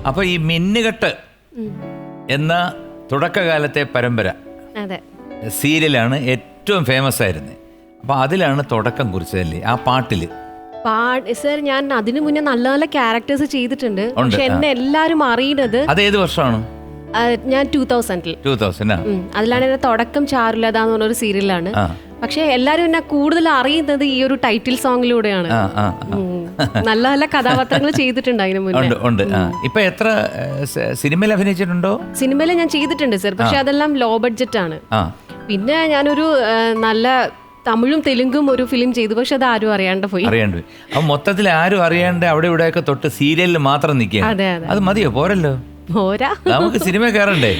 അപ്പൊ ഈ മിന്നുകെട്ട് എന്ന തുടക്കകാലത്തെ പരമ്പര സീരിയലാണ് ഏറ്റവും ഫേമസ് ആയിരുന്നത്. അപ്പൊ അതിലാണ് തുടക്കം കുറിച്ചതല്ലേ ആ പാട്ടില്? സർ ഞാൻ അതിനു മുന്നേ നല്ല നല്ല ക്യാരക്ടേഴ്സ് ചെയ്തിട്ടുണ്ട്. പക്ഷെ എന്നെ എല്ലാരും അറിയുന്നത് അതേത് വർഷമാണ്? ഞാൻ 2000 അതിലാണ് എന്റെ തുടക്കം ചാരുലത എന്ന് പറഞ്ഞൊരു സീരിയലാണ്. പക്ഷെ എല്ലാരും എന്നെ കൂടുതൽ അറിയുന്നത് ഈ ഒരു ടൈറ്റിൽ സോങ്ങിലൂടെയാണ്. നല്ല നല്ല കഥാപാത്രങ്ങൾ ചെയ്തിട്ടുണ്ട് അതിന് മുന്നേ. ഇപ്പൊ എത്ര സിനിമയിൽ അഭിനയിച്ചിട്ടുണ്ടോ? സിനിമയിൽ ഞാൻ ചെയ്തിട്ടുണ്ട് സർ, പക്ഷെ അതെല്ലാം ലോ ബഡ്ജറ്റ് ആണ്. പിന്നെ ഞാനൊരു നല്ല തമിഴും തെലുങ്കും ഒരു ഫിലിം ചെയ്തു, പക്ഷെ അത് ആരും അറിയാണ്ട് പോയി. അപ്പൊ മൊത്തത്തിൽ ആരും അറിയാണ്ട് അവിടെ ഇവിടെയൊക്കെ തൊട്ട് സീരിയലിൽ മാത്രം നിൽക്കുക. അത് മതിയോ? പോരല്ലോ, പോരാ, നമുക്ക് സിനിമ കയറണ്ടേ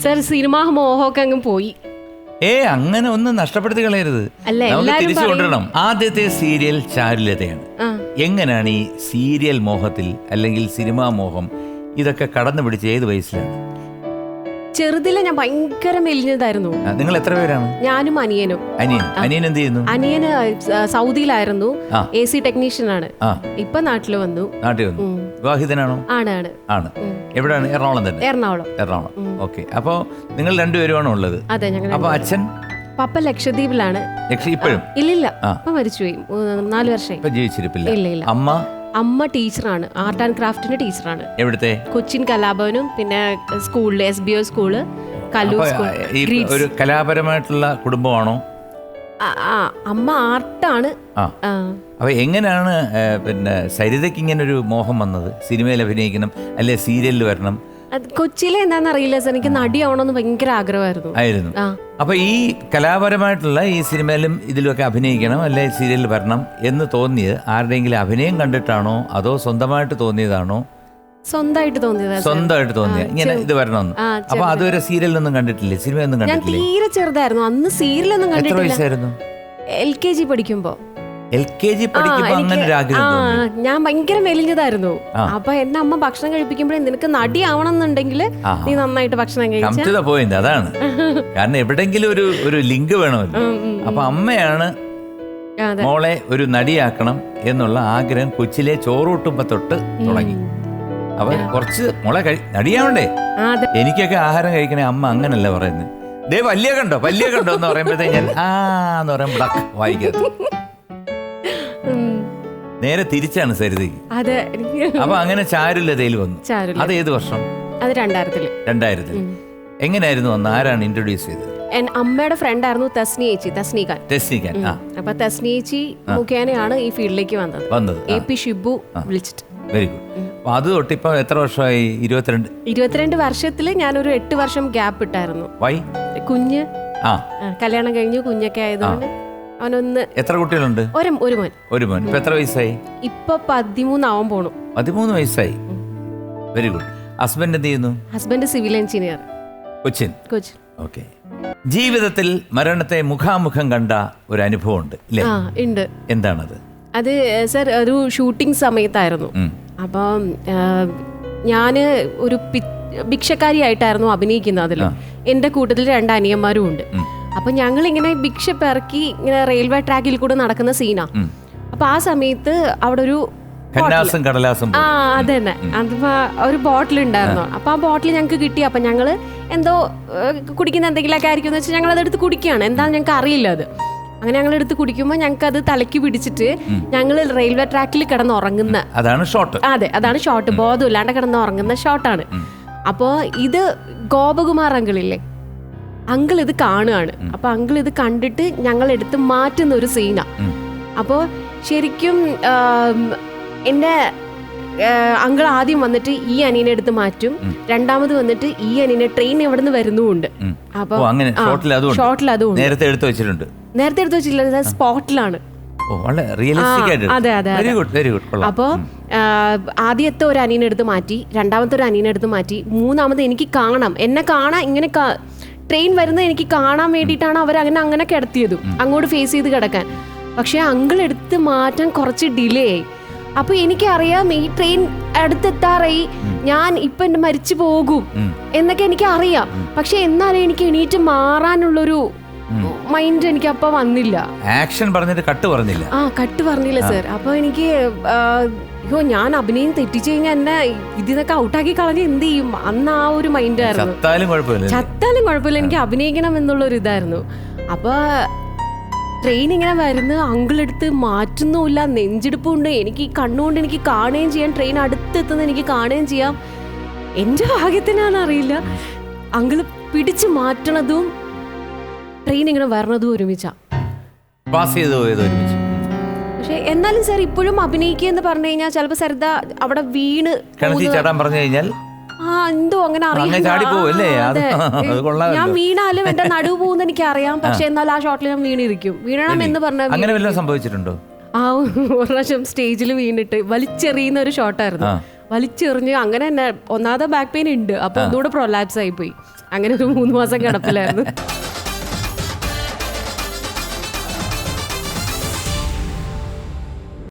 സർ? സിനിമാ മോഹമൊക്കെ അങ്ങ് പോയി. അങ്ങനെ ഒന്നും നഷ്ടപ്പെടുത്തി കളയരുത്, നമുക്ക് തിരിച്ചു കൊണ്ടുവരണം. ആദ്യത്തെ സീരിയൽ ചാരുലതയാണ്. എങ്ങനെയാണ് ഈ സീരിയൽ മോഹത്തിൽ അല്ലെങ്കിൽ സിനിമാ മോഹം ഇതൊക്കെ കടന്നു പിടിച്ച് ഏത് വയസ്സിലാണ്? ചെറുതിലെ ഞാൻ ഭയങ്കര മെലിഞ്ഞതായിരുന്നു. നിങ്ങൾ എത്ര പേരാണ്? ഞാനും അനിയനും. അനിയൻ എന്ത് ചെയ്യുന്നു? അനിയന് സൗദിയിലായിരുന്നു, AC ടെക്നീഷ്യൻ ആണ്. ഇപ്പൊ നാട്ടിൽ വന്നു. വിവാഹിതനാണോ? ആണ്. എവിടെയാണ്? എറണാകുളം തന്നെ. എറണാകുളം. ഓക്കെ. അപ്പൊ നിങ്ങൾ രണ്ടുപേരുമാണ് ഉള്ളത്? അതെ, ഞങ്ങൾ. അപ്പൊ അച്ഛൻ? പപ്പ ലക്ഷദ്വീപിലാണ്. ഇപ്പോഴും? ഇല്ലില്ല, ഇപ്പൊ മരിച്ചുപോയി. 4 വർഷമായി. ഇപ്പൊ ജീവിച്ചിരിപ്പില്ല? ഇല്ല. അമ്മ ടീച്ചറാണ്, ആർട്ട് ആൻഡ് ക്രാഫ്റ്റിന്റെ ടീച്ചറാണ്. എവിടുത്തെ? കൊച്ചിൻ കലാഭവനും പിന്നെ സ്കൂളിൽ SBO സ്കൂള്, കല്ലൂർ സ്കൂൾ. ഒരു കലാപരമായിട്ടുള്ള കുടുംബമാണോ? അമ്മ ആർട്ടാണ്. അപ്പൊ എങ്ങനെയാണ് പിന്നെ സരിതയ്ക്ക് ഇങ്ങനെ ഒരു മോഹം വന്നത്? സിനിമയിൽ അഭിനയിക്കണം അല്ലെ സീരിയലിൽ വരണം? കൊച്ചിയിലെ എന്താണെന്ന് അറിയില്ല സർ, എനിക്ക് നടിയാവണമെന്ന് ഭയങ്കര ആഗ്രഹമായിരുന്നു. അപ്പൊ ഈ കലാപരമായിട്ടുള്ള ഈ സിനിമയിലും ഇതിലൊക്കെ അഭിനയിക്കണം അല്ലെ സീരിയലിൽ വരണം എന്ന് തോന്നിയത് ആരുടെയെങ്കിലും അഭിനയം കണ്ടിട്ടാണോ അതോ സ്വന്തമായിട്ട് തോന്നിയതാണോ? സ്വന്തമായിട്ട് തോന്നിയ ഇങ്ങനെ ഇത് വരണമെന്ന്. അപ്പൊ അതുവരെ സീരിയലൊന്നും കണ്ടിട്ടില്ലേ, സിനിമയൊന്നും കണ്ടിട്ടില്ലേ? തീരെ ചെറുതായിരുന്നു അന്ന്, സീരിയലൊന്നും കണ്ടിട്ടില്ല. എത്ര വയസ്സായിരുന്നു? LKG പഠിക്കുമ്പോ. അങ്ങനെ ഒരു ആഗ്രഹം? ഞാൻ ഭയങ്കര മെലിഞ്ഞതായിരുന്നു. അപ്പൊ എന്നെ അമ്മ ഭക്ഷണം കഴിപ്പിക്കുമ്പോഴേ നിനക്ക് നടിയാവണം എന്നുണ്ടെങ്കിൽ നീ നന്നായിട്ട് ഭക്ഷണം കഴിച്ചു. അതാണ് കാരണം എവിടെങ്കിലും ഒരു ലിങ്ക് വേണമല്ലോ. അപ്പൊ അമ്മയാണ് മോളെ ഒരു നടിയാക്കണം എന്നുള്ള ആഗ്രഹം കൊച്ചിലെ ചോറൂട്ടുമ്പോ തൊട്ട് തുടങ്ങി. അപ്പൊ കുറച്ച് മോളെ നടിയാവണ്ടേ? എനിക്കൊക്കെ ആഹാരം കഴിക്കണേ അമ്മ അങ്ങനല്ല പറയുന്നത്. ദേ വലിയ കണ്ടോ എന്ന് പറയുമ്പോഴത്തേ ഞാൻ എന്ന് പറയുമ്പോ വായിക്കാത്ത നേരെ തിരിച്ചാണ് സരിതയ്ക്ക്. അപ്പൊ അങ്ങനെ ചാരുലതയിൽ വന്നു. അത് ഏത് വർഷം? അത് 2000. എങ്ങനെയായിരുന്നു വന്ന്? ആരാണ് ഇൻട്രൊഡ്യൂസ് ചെയ്തത്? അമ്മയുടെ ഫ്രണ്ട് ആയിരുന്നു തസ്നിഖാൻ. അപ്പൊ തസ്നിയേച്ചി മുഖേനയാണ് ഈ ഫീൽഡിലേക്ക് വന്നത്. AP ഷിബു വിളിച്ചിട്ട്. Very good. അപ്പൊ അത് തൊട്ട് ഇപ്പൊ എത്ര വർഷമായി? 22 വർഷത്തില് ഞാനൊരു 8 വർഷം ഗ്യാപ്പ് ഇട്ടായിരുന്നു. കുഞ്ഞ് കല്യാണം കഴിഞ്ഞു, കുഞ്ഞൊക്കെ ആയതുകൊണ്ട് അവനൊന്ന്. എത്ര കുട്ടികളുണ്ട്? ഒരു മോൻ. ഇപ്പൊ എത്ര വയസ്സായി? ഇപ്പൊ 13 ആവാൻ പോണു. 13 വയസ്സായി. Very good. ഹസ്ബൻഡ് എന്ത് ചെയ്യുന്നു? Husband civil engineer, Cochin. Okay. ജീവിതത്തിൽ മരണത്തെ മുഖാമുഖം കണ്ട ഒരു അനുഭവം ഉണ്ട് അല്ലേ? ഉണ്ട്. എന്താണത്? അത് സർ ഒരു ഷൂട്ടിംഗ് സമയത്തായിരുന്നു. അപ്പം ഞാന് ഒരു ഭിക്ഷക്കാരിയായിട്ടായിരുന്നു അഭിനയിക്കുന്നത്. അതിൽ എന്റെ കൂട്ടത്തിൽ 2 അനിയന്മാരും ഉണ്ട്. അപ്പൊ ഞങ്ങൾ ഇങ്ങനെ ഭിക്ഷ പെറുക്കി ഇങ്ങനെ റെയിൽവേ ട്രാക്കിൽ കൂടെ നടക്കുന്ന സീനാ. അപ്പൊ ആ സമയത്ത് അവിടെ ഒരു അതന്നെ അതിപ്പോ ഒരു ബോട്ടിൽ ഉണ്ടായിരുന്നു. അപ്പൊ ആ ബോട്ടിൽ ഞങ്ങൾക്ക് കിട്ടി. അപ്പൊ ഞങ്ങള് എന്തോ കുടിക്കുന്ന എന്തെങ്കിലുമൊക്കെ ആയിരിക്കും എന്ന് വെച്ചാൽ ഞങ്ങൾ അതെടുത്ത് കുടിക്കുകയാണ്. എന്താണെന്ന് ഞങ്ങൾക്ക് അറിയില്ല അത്. അങ്ങനെ ഞങ്ങൾ എടുത്ത് കുടിക്കുമ്പോൾ ഞങ്ങൾക്ക് അത് തലയ്ക്ക് പിടിച്ചിട്ട് ഞങ്ങൾ റെയിൽവേ ട്രാക്കിൽ കിടന്ന് ഉറങ്ങുന്ന. അതെ, അതാണ് ഷോട്ട്. ബോധമില്ലാണ്ട് കിടന്ന് ഉറങ്ങുന്ന ഷോട്ടാണ്. അപ്പോ ഇത് ഗോപകുമാർ അങ്കിളില്ലേ, അങ്കിൾ ഇത് കാണുകയാണ്. അപ്പൊ അങ്കിൾ ഇത് കണ്ടിട്ട് ഞങ്ങൾ എടുത്ത് മാറ്റുന്ന ഒരു സീനാ. അപ്പോ ശരിക്കും എന്റെ അങ്കിൾ ആദ്യം വന്നിട്ട് ഈ അനിയനെ എടുത്ത് മാറ്റും, രണ്ടാമത് വന്നിട്ട് ഈ അനിയനെ ട്രെയിൻ എവിടെ നിന്ന് വരുന്നുണ്ട്. അപ്പൊ ഷോട്ടിൽ അതും നേരത്തെ എടുത്ത് വെച്ചിട്ടില്ല, സ്പോട്ടിലാണ്. അതെ. അപ്പോ ആദ്യത്തെ ഒരു അനിയനെ എടുത്ത് മാറ്റി, രണ്ടാമത്തെ ഒരു അനിയനെ എടുത്ത് മാറ്റി, മൂന്നാമത് എനിക്ക് കാണാം, എന്നെ കാണാൻ ഇങ്ങനെ ട്രെയിൻ വരുന്നത് എനിക്ക് കാണാൻ വേണ്ടിയിട്ടാണ് അവർ അങ്ങനെ കിടത്തിയതും അങ്ങോട്ട് ഫേസ് ചെയ്ത് കിടക്കാൻ. പക്ഷെ അങ്കിൾ എടുത്ത് മാറ്റാൻ കുറച്ച് ഡിലേ ആയി. അപ്പൊ എനിക്കറിയാം ഈ ട്രെയിൻ അടുത്തെത്താറായി, ഞാൻ ഇപ്പൊ എന്റെ മരിച്ചു പോകും എന്നൊക്കെ എനിക്ക് അറിയാം. പക്ഷെ എന്നാലും എനിക്ക് എണീറ്റ് മാറാനുള്ളൊരു മൈൻഡ് എനിക്ക് അപ്പൊ വന്നില്ല. ആക്ഷൻ പറഞ്ഞിട്ട് കട്ട് പറഞ്ഞില്ല. കട്ട് പറഞ്ഞില്ല സർ. അപ്പൊ എനിക്ക് അയ്യോ ഞാൻ അഭിനയം തെറ്റിച്ചു കഴിഞ്ഞാൽ എന്നെ ഇതിനൊക്കെ ഔട്ടാക്കി കളഞ്ഞ് എന്ത് ചെയ്യും, അന്ന് ആ ഒരു മൈൻഡായിരുന്നു. ചത്താലും കുഴപ്പമില്ല, എനിക്ക് അഭിനയിക്കണം എന്നുള്ളൊരു ഇതായിരുന്നു. അപ്പൊ ട്രെയിൻ ഇങ്ങനെ വരുന്ന അങ്കിളെടുത്ത് മാറ്റുന്നുമില്ല, നെഞ്ചെടുപ്പുണ്ട്. എനിക്ക് ഈ കണ്ണുകൊണ്ട് എനിക്ക് കാണുകയും ചെയ്യാം, ട്രെയിൻ അടുത്തെത്തുന്ന എനിക്ക് കാണുകയും ചെയ്യാം. എൻ്റെ ഭാഗ്യത്തിനാണെന്നറിയില്ല അങ്കിള് പിടിച്ചു മാറ്റണതും ട്രെയിൻ ഇങ്ങനെ വരണതും ഒരുമിച്ചാ. പക്ഷെ എന്നാലും സാർ ഇപ്പോഴും അഭിനയിക്കുക എന്ന് പറഞ്ഞു കഴിഞ്ഞാൽ ചിലപ്പോ സരിത അവിടെ വീണ് ചാടാൻ പറഞ്ഞു കഴിഞ്ഞാൽ എന്തോ അങ്ങനെ ഞാൻ വീണാലും എന്റെ നടുവ് പോകുന്ന എനിക്ക് അറിയാം. പക്ഷെ എന്നാൽ ആ ഷോട്ടിൽ ഞാൻ വീണിരിക്കും. വീഴണം എന്ന് പറഞ്ഞ സംഭവിച്ചിട്ടുണ്ടോ? ഒരു പ്രാവശ്യം സ്റ്റേജിൽ വീണിട്ട് വലിച്ചെറിയുന്ന ഒരു ഷോട്ടായിരുന്നു. വലിച്ചെറിഞ്ഞ് അങ്ങനെ തന്നെ ഒന്നാമത്തെ ബാക്ക് പെയിൻ ഉണ്ട്. അപ്പൊ ഒന്നുകൂടെ പ്രൊലാപ്സ് ആയി പോയി. അങ്ങനെ ഒരു 3 മാസം കിടപ്പിലായിരുന്നു.